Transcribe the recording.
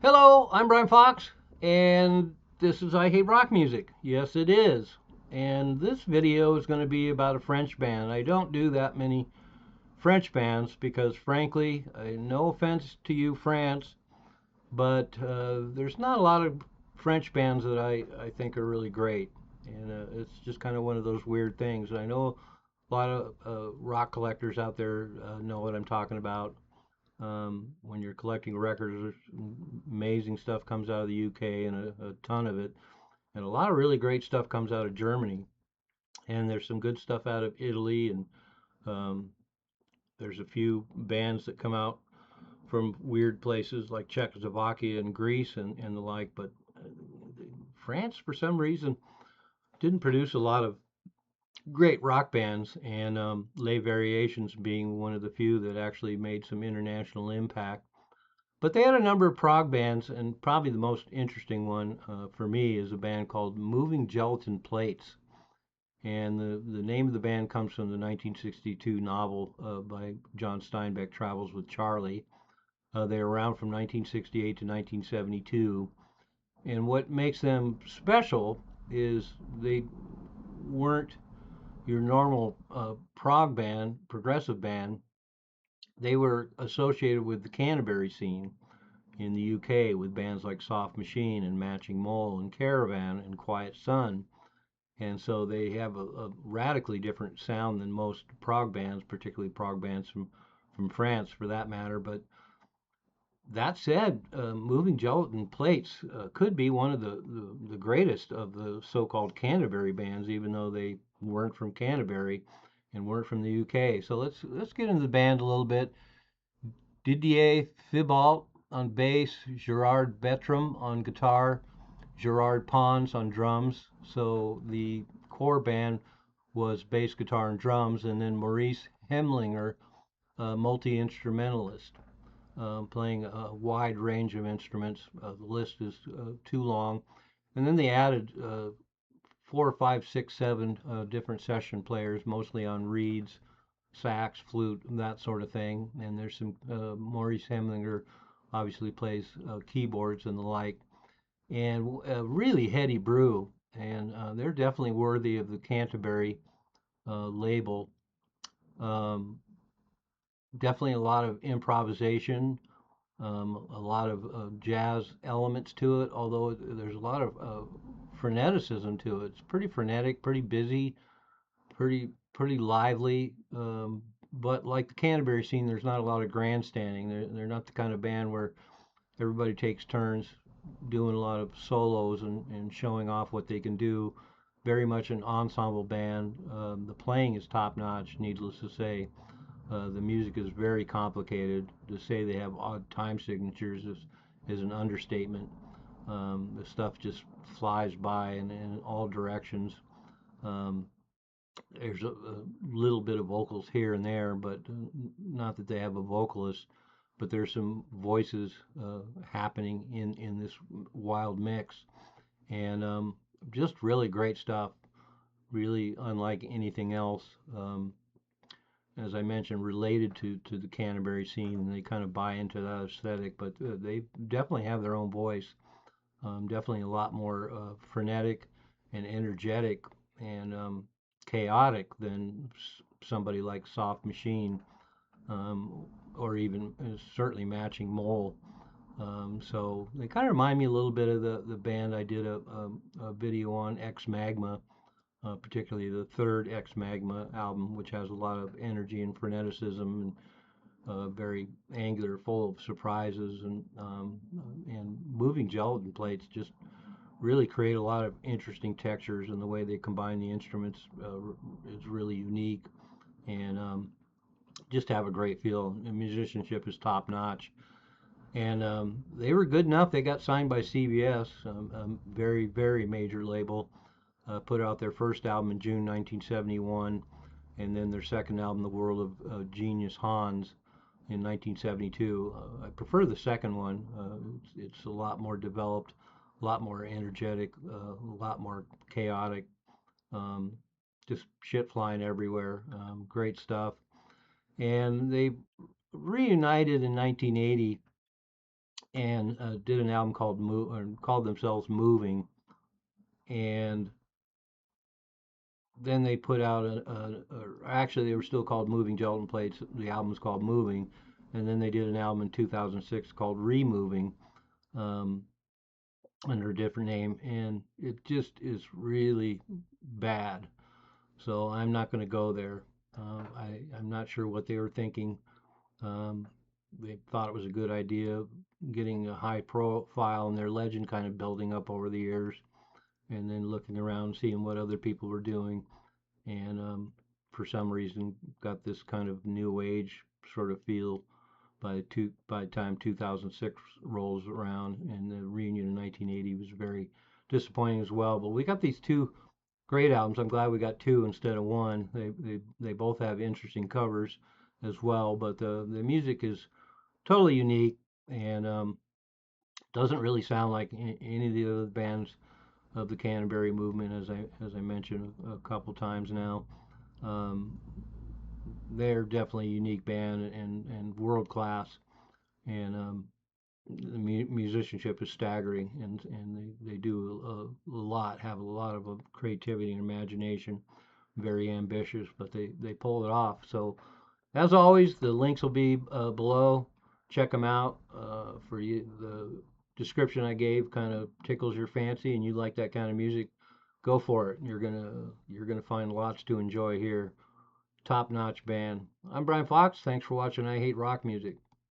Hello, I'm Brian Fox, and this is I Hate Rock Music. Yes, it is. And this video is going to be about a French band. I don't do that many French bands because, frankly, no offense to you, France, but there's not a lot of French bands that I think are really great. And it's just kind of one of those weird things. I know a lot of rock collectors out there know what I'm talking about. When you're collecting records, amazing stuff comes out of the UK and a ton of it. And a lot of really great stuff comes out of Germany. And there's some good stuff out of Italy. And um, there's a few bands that come out from weird places like Czechoslovakia and Greece and the like. But France, for some reason, didn't produce a lot of great rock bands. And Les Variations being one of the few that actually made some international impact. But they had a number of prog bands, and probably the most interesting one for me is a band called Moving Gelatin Plates. And the name of the band comes from the 1962 novel by John Steinbeck, Travels with Charlie. They were around from 1968 to 1972. And what makes them special is they weren't your normal prog band, progressive band. They were associated with the Canterbury scene in the UK with bands like Soft Machine and Matching Mole and Caravan and Quiet Sun. And so they have a radically different sound than most prog bands, particularly prog bands from France for that matter. But that said, Moving Gelatin Plates could be one of the greatest of the so-called Canterbury bands, even though they weren't from Canterbury and weren't from the UK. So let's get into the band a little bit. Didier Thibault on bass, Gerard Bertram on guitar, Gerard Pons on drums. So the core band was bass, guitar, and drums, and then Maurice Hemlinger, a multi-instrumentalist, playing a wide range of instruments. The list is too long. And then they added four, five, six, seven different session players, mostly on reeds, sax, flute, that sort of thing. And there's some Maurice Hemlinger obviously plays keyboards and the like. And a really heady brew, and they're definitely worthy of the Canterbury label. Um, Definitely a lot of improvisation, a lot of jazz elements to it, although there's a lot of freneticism to it. It's pretty frenetic, pretty busy, pretty lively. But like the Canterbury scene, there's not a lot of grandstanding. They're not the kind of band where everybody takes turns doing a lot of solos and showing off what they can do. Very much an ensemble band. The playing is top notch, needless to say. The music is very complicated. To say they have odd time signatures is an understatement. The stuff just flies by in all directions. Um, there's a little bit of vocals here and there, but not that they have a vocalist, but there's some voices happening in this wild mix, and just really great stuff. Really unlike anything else. As I mentioned, related to the Canterbury scene, and they kind of buy into that aesthetic, but they definitely have their own voice. Definitely a lot more frenetic and energetic and chaotic than somebody like Soft Machine, or even certainly Matching Mole. So they kind of remind me a little bit of the band I did a video on, Ex Magma, particularly the third Ex Magma album, which has a lot of energy and freneticism and very angular, full of surprises, and moving gelatin plates just really create a lot of interesting textures, and the way they combine the instruments is really unique, and just have a great feel. The musicianship is top notch, and they were good enough. They got signed by CBS, a very major label. Put out their first album in June 1971, and then their second album, The World of Genius Hans, in 1972. I prefer the second one. It's a lot more developed, a lot more energetic, a lot more chaotic. Um, just shit flying everywhere. Great stuff. And they reunited in 1980 and did an album called called themselves Moving, and then they put out actually they were still called Moving Gelatin Plates. The album was called Moving, and then they did an album in 2006 called Removing, um, under a different name, and it just is really bad. So I'm not going to go there. I'm not sure what they were thinking. Um, they thought it was a good idea, getting a high profile and their legend kind of building up over the years, and then looking around, seeing what other people were doing, and for some reason got this kind of new age sort of feel by the time 2006 rolls around, and the reunion in 1980 was very disappointing as well. But we got these two great albums. I'm glad we got two instead of one. They both have interesting covers as well, but the music is totally unique, and doesn't really sound like any of the other bands of the Canterbury movement, as I mentioned a couple times now. Um, they're definitely a unique band and world class, and the musicianship is staggering, and they do a lot, have a lot of creativity and imagination, very ambitious, but they pull it off. So as always, the links will be below. Check them out. For you, the description I gave kind of tickles your fancy, and you like that kind of music, go for it. You're gonna find lots to enjoy here. Top notch band. I'm Brian Fox. Thanks for watching I Hate Rock Music.